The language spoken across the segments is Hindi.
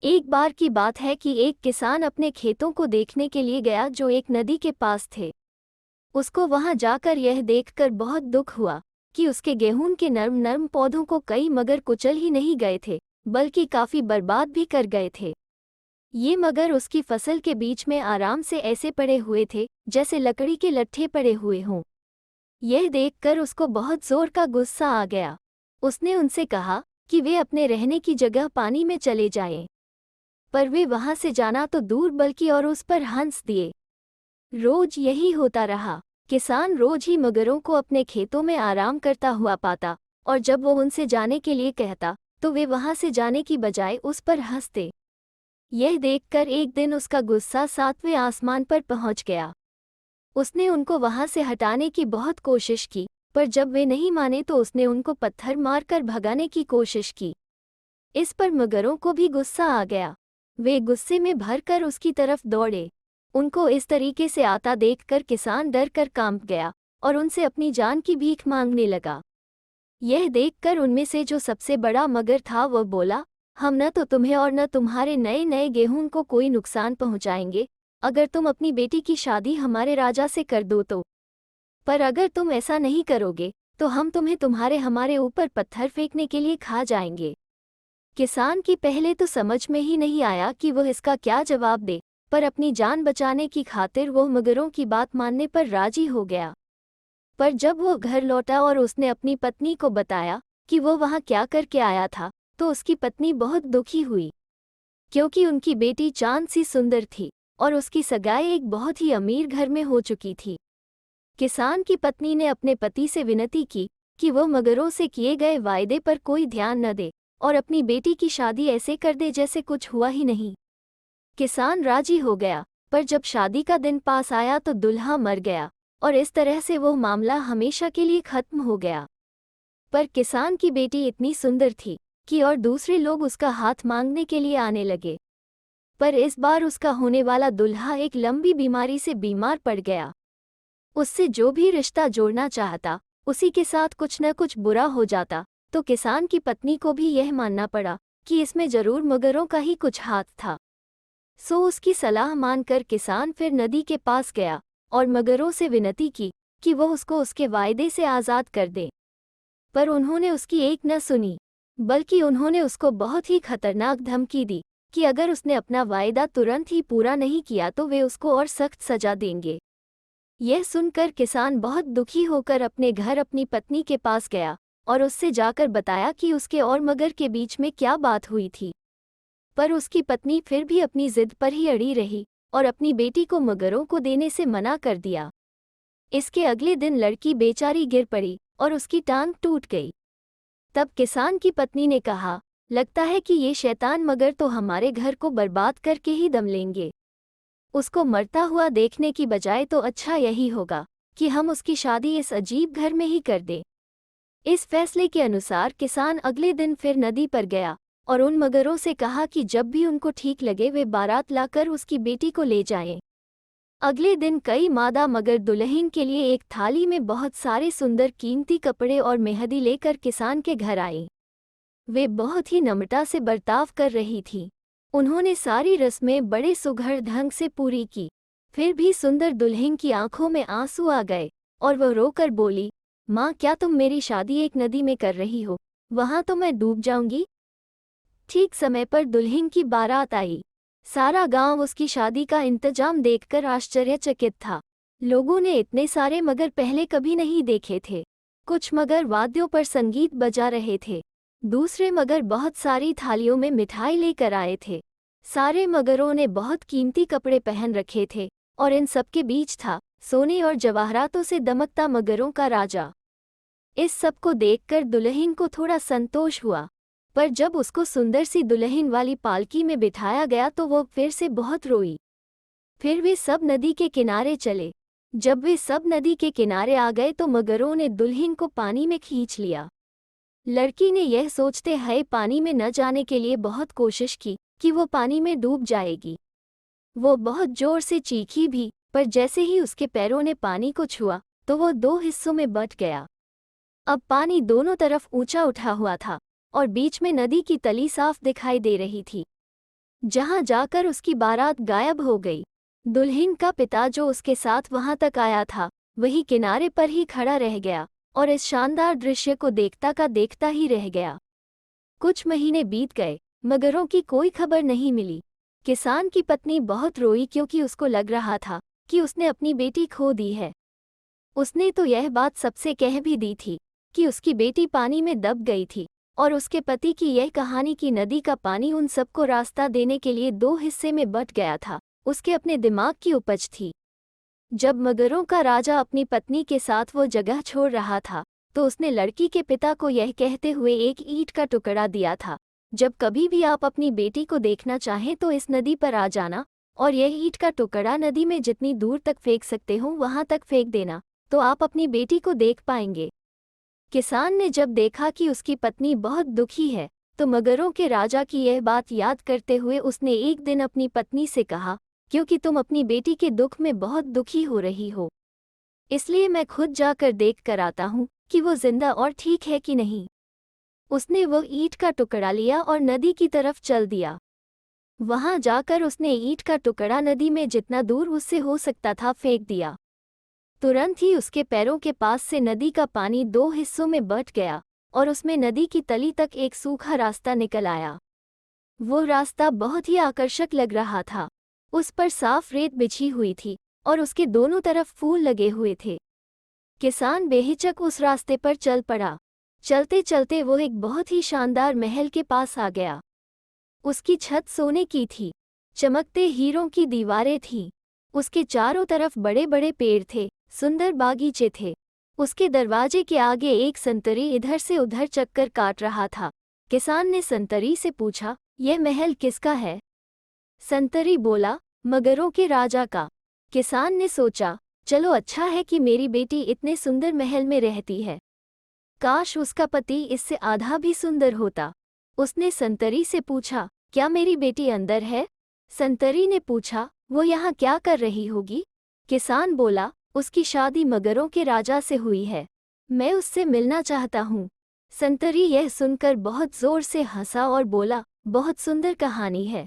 एक बार की बात है कि एक किसान अपने खेतों को देखने के लिए गया जो एक नदी के पास थे। उसको वहां जाकर यह देखकर बहुत दुख हुआ कि उसके गेहूं के नर्म नर्म पौधों को कई मगर कुचल ही नहीं गए थे, बल्कि काफी बर्बाद भी कर गए थे। ये मगर उसकी फसल के बीच में आराम से ऐसे पड़े हुए थे जैसे लकड़ी के लट्ठे पड़े हुए हों। यह देखकर उसको बहुत जोर का गुस्सा आ गया। उसने उनसे कहा कि वे अपने रहने की जगह पानी में चले जाएं। पर वे वहां से जाना तो दूर बल्कि और उस पर हंस दिए। रोज यही होता रहा। किसान रोज ही मगरों को अपने खेतों में आराम करता हुआ पाता, और जब वो उनसे जाने के लिए कहता तो वे वहां से जाने की बजाय उस पर हंसते। यह देखकर एक दिन उसका गुस्सा सातवें आसमान पर पहुंच गया। उसने उनको वहां से हटाने की बहुत कोशिश की, पर जब वे नहीं माने तो उसने उनको पत्थर मारकर भगाने की कोशिश की। इस पर मगरों को भी गुस्सा आ गया। वे गुस्से में भरकर उसकी तरफ दौड़े। उनको इस तरीके से आता देखकर किसान डर कर कांप गया और उनसे अपनी जान की भीख मांगने लगा। यह देखकर उनमें से जो सबसे बड़ा मगर था वह बोला, हम न तो तुम्हें और न तुम्हारे नए नए गेहूं को कोई नुकसान पहुंचाएंगे, अगर तुम अपनी बेटी की शादी हमारे राजा से कर दो तो। पर अगर तुम ऐसा नहीं करोगे तो हम तुम्हें तुम्हारे हमारे ऊपर पत्थर फेंकने के लिए खा जाएंगे। किसान की पहले तो समझ में ही नहीं आया कि वह इसका क्या जवाब दे, पर अपनी जान बचाने की खातिर वो मगरों की बात मानने पर राजी हो गया। पर जब वो घर लौटा और उसने अपनी पत्नी को बताया कि वो वहां क्या करके आया था, तो उसकी पत्नी बहुत दुखी हुई, क्योंकि उनकी बेटी चांद सी सुंदर थी और उसकी सगाई एक बहुत ही अमीर घर में हो चुकी थी। किसान की पत्नी ने अपने पति से विनती की कि वो मगरों से किए गए वायदे पर कोई ध्यान न दे और अपनी बेटी की शादी ऐसे कर दे जैसे कुछ हुआ ही नहीं। किसान राजी हो गया, पर जब शादी का दिन पास आया तो दूल्हा मर गया और इस तरह से वो मामला हमेशा के लिए खत्म हो गया। पर किसान की बेटी इतनी सुंदर थी कि और दूसरे लोग उसका हाथ मांगने के लिए आने लगे। पर इस बार उसका होने वाला दूल्हा एक लंबी बीमारी से बीमार पड़ गया। उससे जो भी रिश्ता जोड़ना चाहता उसी के साथ कुछ न कुछ बुरा हो जाता, तो किसान की पत्नी को भी यह मानना पड़ा कि इसमें जरूर मगरों का ही कुछ हाथ था। सो उसकी सलाह मानकर किसान फिर नदी के पास गया और मगरों से विनती की कि वो उसको उसके वायदे से आज़ाद कर दे। पर उन्होंने उसकी एक न सुनी, बल्कि उन्होंने उसको बहुत ही खतरनाक धमकी दी कि अगर उसने अपना वायदा तुरंत ही पूरा नहीं किया तो वे उसको और सख्त सजा देंगे। यह सुनकर किसान बहुत दुखी होकर अपने घर अपनी पत्नी के पास गया और उससे जाकर बताया कि उसके और मगर के बीच में क्या बात हुई थी। पर उसकी पत्नी फिर भी अपनी जिद पर ही अड़ी रही और अपनी बेटी को मगरों को देने से मना कर दिया। इसके अगले दिन लड़की बेचारी गिर पड़ी और उसकी टांग टूट गई। तब किसान की पत्नी ने कहा, लगता है कि ये शैतान मगर तो हमारे घर को बर्बाद करके ही दम लेंगे। उसको मरता हुआ देखने की बजाय तो अच्छा यही होगा कि हम उसकी शादी इस अजीब घर में ही कर दें। इस फैसले के अनुसार किसान अगले दिन फिर नदी पर गया और उन मगरों से कहा कि जब भी उनको ठीक लगे वे बारात लाकर उसकी बेटी को ले जाएं। अगले दिन कई मादा मगर दुल्हन के लिए एक थाली में बहुत सारे सुंदर कीमती कपड़े और मेहंदी लेकर किसान के घर आई। वे बहुत ही नम्रता से बर्ताव कर रही थीं। उन्होंने सारी रस्में बड़े सुघड़ ढंग से पूरी की। फिर भी सुंदर दुल्हन की आंखों में आंसू आ गए और वह रोकर बोली, माँ, क्या तुम मेरी शादी एक नदी में कर रही हो? वहां तो मैं डूब जाऊंगी। ठीक समय पर दुल्हन की बारात आई। सारा गांव उसकी शादी का इंतजाम देखकर आश्चर्यचकित था। लोगों ने इतने सारे मगर पहले कभी नहीं देखे थे। कुछ मगर वाद्यों पर संगीत बजा रहे थे, दूसरे मगर बहुत सारी थालियों में मिठाई लेकर आए थे। सारे मगरों ने बहुत कीमती कपड़े पहन रखे थे और इन सबके बीच था सोने और जवाहरातों से दमकता मगरों का राजा। इस सब को देखकर दुल्हन को थोड़ा संतोष हुआ, पर जब उसको सुंदर सी दुल्हन वाली पालकी में बिठाया गया तो वो फिर से बहुत रोई। फिर वे सब नदी के किनारे चले। जब वे सब नदी के किनारे आ गए तो मगरों ने दुल्हन को पानी में खींच लिया। लड़की ने यह सोचते हुए पानी में न जाने के लिए बहुत कोशिश की कि वो पानी में डूब जाएगी। वो बहुत जोर से चीखी भी, पर जैसे ही उसके पैरों ने पानी को छुआ तो वो दो हिस्सों में बंट गया। अब पानी दोनों तरफ ऊंचा उठा हुआ था और बीच में नदी की तली साफ दिखाई दे रही थी। जहां जाकर उसकी बारात गायब हो गई। दुल्हन का पिता जो उसके साथ वहां तक आया था, वही किनारे पर ही खड़ा रह गया और इस शानदार दृश्य को देखता का देखता ही रह गया। कुछ महीने बीत गए, मगरों की कोई खबर नहीं मिली। किसान की पत्नी बहुत रोई क्योंकि उसको लग रहा था कि उसने अपनी बेटी खो दी है। उसने तो यह बात सबसे कह भी दी थी कि उसकी बेटी पानी में दब गई थी और उसके पति की यह कहानी कि नदी का पानी उन सबको रास्ता देने के लिए दो हिस्से में बंट गया था, उसके अपने दिमाग की उपज थी। जब मगरों का राजा अपनी पत्नी के साथ वो जगह छोड़ रहा था, तो उसने लड़की के पिता को यह कहते हुए एक ईंट का टुकड़ा दिया था, जब कभी भी आप अपनी बेटी को देखना चाहें तो इस नदी पर आ जाना और यह ईंट का टुकड़ा नदी में जितनी दूर तक फेंक सकते हो वहां तक फेंक देना, तो आप अपनी बेटी को देख पाएंगे। किसान ने जब देखा कि उसकी पत्नी बहुत दुखी है, तो मगरों के राजा की यह बात याद करते हुए उसने एक दिन अपनी पत्नी से कहा, क्योंकि तुम अपनी बेटी के दुख में बहुत दुखी हो रही हो, इसलिए मैं खुद जाकर देख कर आता हूँ कि वो जिंदा और ठीक है कि नहीं। उसने वो ईंट का टुकड़ा लिया और नदी की तरफ चल दिया। वहां जाकर उसने ईंट का टुकड़ा नदी में जितना दूर उससे हो सकता था फेंक दिया। तुरंत ही उसके पैरों के पास से नदी का पानी दो हिस्सों में बंट गया और उसमें नदी की तली तक एक सूखा रास्ता निकल आया। वो रास्ता बहुत ही आकर्षक लग रहा था। उस पर साफ रेत बिछी हुई थी और उसके दोनों तरफ फूल लगे हुए थे। किसान बेहिचक उस रास्ते पर चल पड़ा। चलते चलते वो एक बहुत ही शानदार महल के पास आ गया। उसकी छत सोने की थी, चमकते हीरों की दीवारें थीं। उसके चारों तरफ बड़े बड़े पेड़ थे, सुंदर बागीचे थे। उसके दरवाजे के आगे एक संतरी इधर से उधर चक्कर काट रहा था। किसान ने संतरी से पूछा, यह महल किसका है? संतरी बोला, मगरों के राजा का। किसान ने सोचा, चलो अच्छा है कि मेरी बेटी इतने सुंदर महल में रहती है। काश उसका पति इससे आधा भी सुंदर होता। उसने संतरी से पूछा, क्या मेरी बेटी अंदर है? संतरी ने पूछा, वो यहाँ क्या कर रही होगी? किसान बोला, उसकी शादी मगरों के राजा से हुई है, मैं उससे मिलना चाहता हूँ। संतरी यह सुनकर बहुत जोर से हंसा और बोला, बहुत सुंदर कहानी है।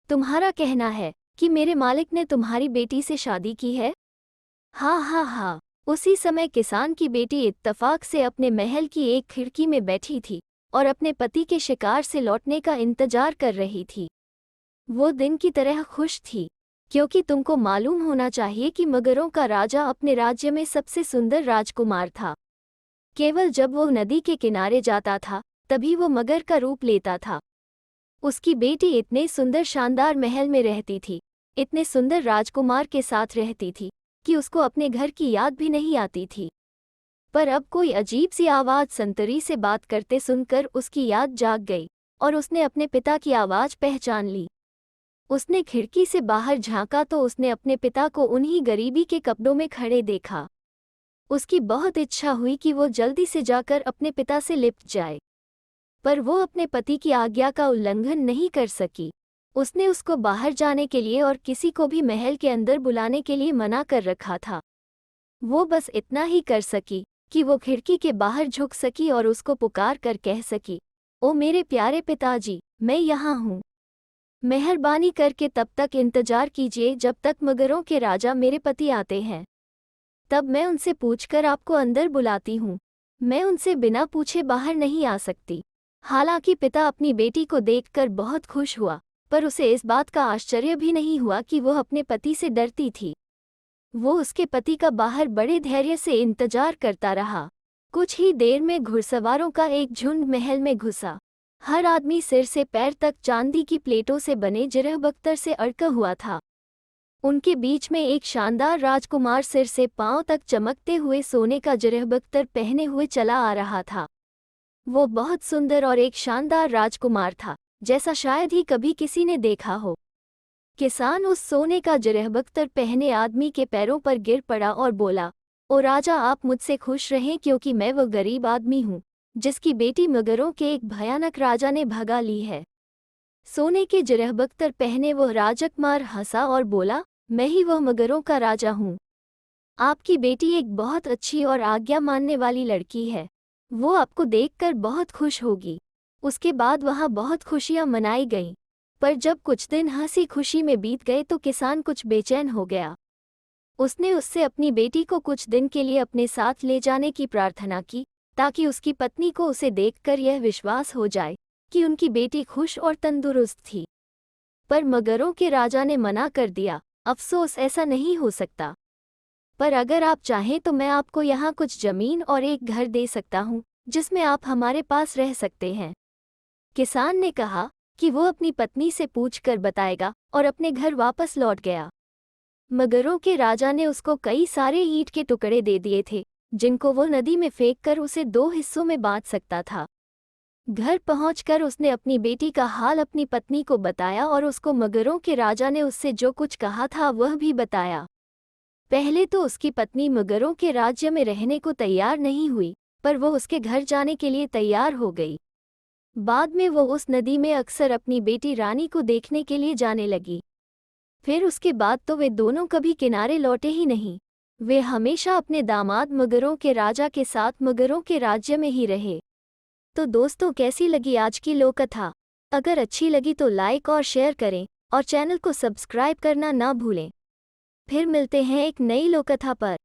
तुम्हारा कहना है कि मेरे मालिक ने तुम्हारी बेटी से शादी की है? हाँ हाँ हाँ। उसी समय किसान की बेटी इत्तफाक से अपने महल की एक खिड़की में बैठी थी और अपने पति के शिकार से लौटने का इंतजार कर रही थी। वो दिन की तरह खुश थी, क्योंकि तुमको मालूम होना चाहिए कि मगरों का राजा अपने राज्य में सबसे सुंदर राजकुमार था। केवल जब वो नदी के किनारे जाता था तभी वो मगर का रूप लेता था। उसकी बेटी इतने सुंदर शानदार महल में रहती थी, इतने सुंदर राजकुमार के साथ रहती थी कि उसको अपने घर की याद भी नहीं आती थी। पर अब कोई अजीब सी आवाज़ संतरी से बात करते सुनकर उसकी याद जाग गई और उसने अपने पिता की आवाज़ पहचान ली। उसने खिड़की से बाहर झांका तो उसने अपने पिता को उन्हीं गरीबी के कपड़ों में खड़े देखा। उसकी बहुत इच्छा हुई कि वो जल्दी से जाकर अपने पिता से लिपट जाए, पर वो अपने पति की आज्ञा का उल्लंघन नहीं कर सकी। उसने उसको बाहर जाने के लिए और किसी को भी महल के अंदर बुलाने के लिए मना कर रखा था। वो बस इतना ही कर सकी कि वो खिड़की के बाहर झुक सकी और उसको पुकार कर कह सकी, ओ मेरे प्यारे पिताजी, मैं यहाँ हूँ। मेहरबानी करके तब तक इंतजार कीजिए जब तक मगरों के राजा मेरे पति आते हैं, तब मैं उनसे पूछकर आपको अंदर बुलाती हूँ। मैं उनसे बिना पूछे बाहर नहीं आ सकती। हालांकि पिता अपनी बेटी को देखकर बहुत खुश हुआ, पर उसे इस बात का आश्चर्य भी नहीं हुआ कि वह अपने पति से डरती थी। वो उसके पति का बाहर बड़े धैर्य से इंतजार करता रहा। कुछ ही देर में घुड़सवारों का एक झुंड महल में घुसा। हर आदमी सिर से पैर तक चांदी की प्लेटों से बने जिरहबख्तर से अड़का हुआ था। उनके बीच में एक शानदार राजकुमार सिर से पांव तक चमकते हुए सोने का जिरहबख्तर पहने हुए चला आ रहा था। वो बहुत सुंदर और एक शानदार राजकुमार था, जैसा शायद ही कभी किसी ने देखा हो। किसान उस सोने का जिरहबख्तर पहने आदमी के पैरों पर गिर पड़ा और बोला, ओ राजा, आप मुझसे खुश रहें क्योंकि मैं वो गरीब आदमी हूँ जिसकी बेटी मगरों के एक भयानक राजा ने भगा ली है। सोने के जिरहबख्तर पहने वह राजकुमार हंसा और बोला, मैं ही वह मगरों का राजा हूँ। आपकी बेटी एक बहुत अच्छी और आज्ञा मानने वाली लड़की है, वो आपको देखकर बहुत खुश होगी। उसके बाद वहाँ बहुत खुशियाँ मनाई गईं, पर जब कुछ दिन हंसी खुशी में बीत गए तो किसान कुछ बेचैन हो गया। उसने उससे अपनी बेटी को कुछ दिन के लिए अपने साथ ले जाने की प्रार्थना की, ताकि उसकी पत्नी को उसे देखकर यह विश्वास हो जाए कि उनकी बेटी खुश और तंदुरुस्त थी। पर मगरों के राजा ने मना कर दिया, अफसोस ऐसा नहीं हो सकता। पर अगर आप चाहें तो मैं आपको यहाँ कुछ जमीन और एक घर दे सकता हूँ, जिसमें आप हमारे पास रह सकते हैं। किसान ने कहा कि वो अपनी पत्नी से पूछकर बताएगा और अपने घर वापस लौट गया। मगरों के राजा ने उसको कई सारे ईंट के टुकड़े दे दिए थे, जिनको वो नदी में फेंककर उसे 2 हिस्सों में बांट सकता था। घर पहुंचकर उसने अपनी बेटी का हाल अपनी पत्नी को बताया और उसको मगरों के राजा ने उससे जो कुछ कहा था वह भी बताया। पहले तो उसकी पत्नी मगरों के राज्य में रहने को तैयार नहीं हुई, पर वो उसके घर जाने के लिए तैयार हो गई। बाद में वो उस नदी में अक्सर अपनी बेटी रानी को देखने के लिए जाने लगी। फिर उसके बाद तो वे दोनों कभी किनारे लौटे ही नहीं। वे हमेशा अपने दामाद मगरों के राजा के साथ मगरों के राज्य में ही रहे। तो दोस्तों, कैसी लगी आज की लोककथा? अगर अच्छी लगी तो लाइक और शेयर करें और चैनल को सब्सक्राइब करना ना भूलें। फिर मिलते हैं एक नई लोककथा पर।